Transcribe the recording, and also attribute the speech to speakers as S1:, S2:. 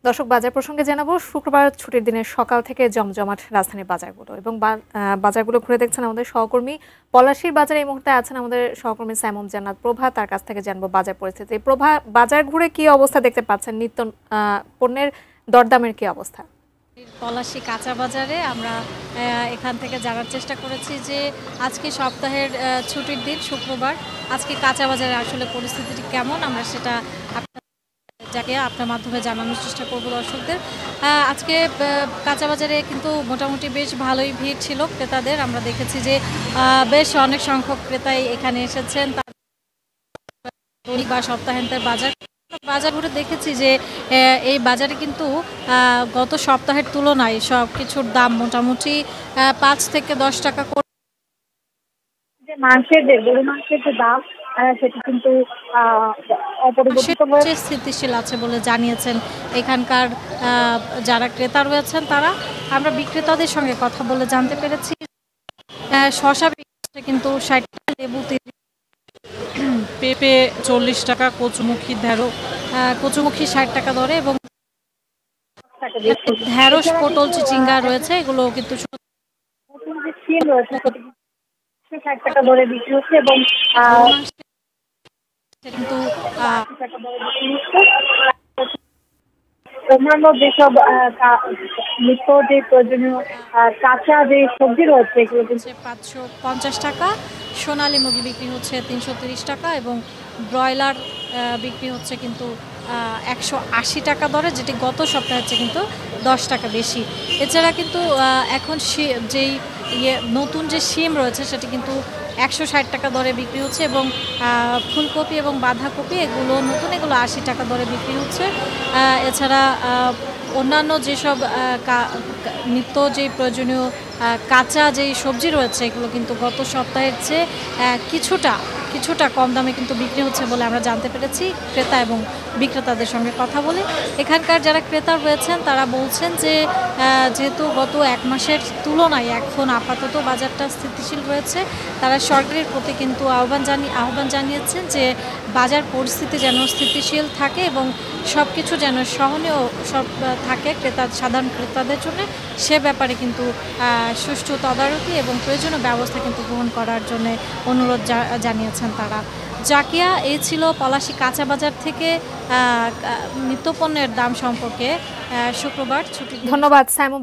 S1: দর্শক বাজার প্রসঙ্গে জানাবো শুক্রবার ছুটির দিনের সকাল থেকে জমজমাট রাজধানীর বাজারগুলো এবং বাজারগুলো ঘুরে দেখছেন আমাদের সহকর্মী পলাশীর বাজারে। এই মুহূর্তে আছেন আমাদের সহকর্মী সাইমুম জান্নাত প্রভা, তার কাছ থেকে জানবো বাজার পরিস্থিতি। প্রভা, বাজার ঘুরে কি অবস্থা দেখতে পাচ্ছেন? নিত্য পণ্যের দরদামের কি অবস্থা?
S2: পলাশী কাঁচা বাজারে আমরা এখান থেকে জানার চেষ্টা করেছি যে আজকে সপ্তাহের ছুটির দিন শুক্রবার, আজকে কাঁচা বাজারে আসলে পরিস্থিতিটি কেমন, আমরা সেটা যাকে আপনার মাধ্যমে জানানোর চেষ্টা করব দর্শকদের। আজকে কাঁচা বাজারে কিন্তু মোটামুটি বেশ ভালোই ভিড় ছিল ক্রেতাদের। আমরা দেখেছি যে বেশ অনেক সংখ্যক ক্রেতাই এখানে এসেছেন। বা সপ্তাহান্তের বাজার ঘুরে দেখেছি যে এই বাজারে কিন্তু গত সপ্তাহের তুলনায় সব কিছুর দাম মোটামুটি 5 থেকে 10 টাকা করে।
S3: মাংসের যে গরু মাংসের যে দাম সেটা কিন্তু অপরিবর্তিত
S2: স্থিতিশীল আছে বলে জানিয়েছেন এখানকার যারা ক্রেতা রয়েছেন তারা। আমরা বিক্রেতাদের সঙ্গে কথা বলে জানতে পেরেছি শসা কিন্তু 60 টাকা, লেবু
S4: পেঁপে 40 টাকা, কচুমুখী 60 টাকা দরে এবং ঢেঁড়স, পটল, চিচিঙ্গা রয়েছে, এগুলো কিন্তু
S3: 60 টাকা দরে বিক্রি হচ্ছে এবং
S2: কিন্তু
S3: অন্যান্য যেসব নিত্য যে প্রয়োজনীয় কাঁচা যে সবজি রয়েছে এগুলো কিন্তু
S2: 550 টাকা, সোনালী মুরগি বিক্রি হচ্ছে 330 টাকা এবং ব্রয়লার বিক্রি হচ্ছে কিন্তু 180 টাকা দরে, যেটি গত সপ্তাহে হচ্ছে কিন্তু 10 টাকা বেশি। এছাড়া কিন্তু এখন যেই নতুন যে শিম রয়েছে সেটি কিন্তু 160 টাকা দরে বিক্রি হচ্ছে এবং ফুলকপি এবং বাঁধাকপি এগুলো 80 টাকা দরে বিক্রি হচ্ছে। এছাড়া অন্যান্য যেসব নিত্য যে প্রয়োজনীয় কাঁচা যেই সবজি রয়েছে এগুলো কিন্তু গত সপ্তাহের চেয়ে কিছুটা কম দামে কিন্তু বিক্রি হচ্ছে বলে আমরা জানতে পেরেছি ক্রেতা এবং বিক্রেতাদের সঙ্গে কথা বলে। এখানকার যারা ক্রেতা রয়েছেন তারা বলছেন যে যেহেতু গত 1 মাসের তুলনায় এখন আপাতত বাজারটা স্থিতিশীল রয়েছে, তারা সরকারের প্রতি কিন্তু আহ্বান জানিয়েছেন যে বাজার পরিস্থিতি যেন স্থিতিশীল থাকে এবং সব কিছু যেন সহনীয় থাকে সাধারণ ক্রেতাদের জন্য, সে ব্যাপারে কিন্তু সুষ্ঠু তদারকি এবং প্রয়োজনীয় ব্যবস্থা কিন্তু গ্রহণ করার জন্য অনুরোধ জানিয়েছেন তারা। জাকিয়া, এই ছিল পলাশী কাঁচা বাজার থেকে নিত্যপণ্যের দাম সম্পর্কে শুক্রবার ছুটি।
S1: ধন্যবাদ সাইমুম।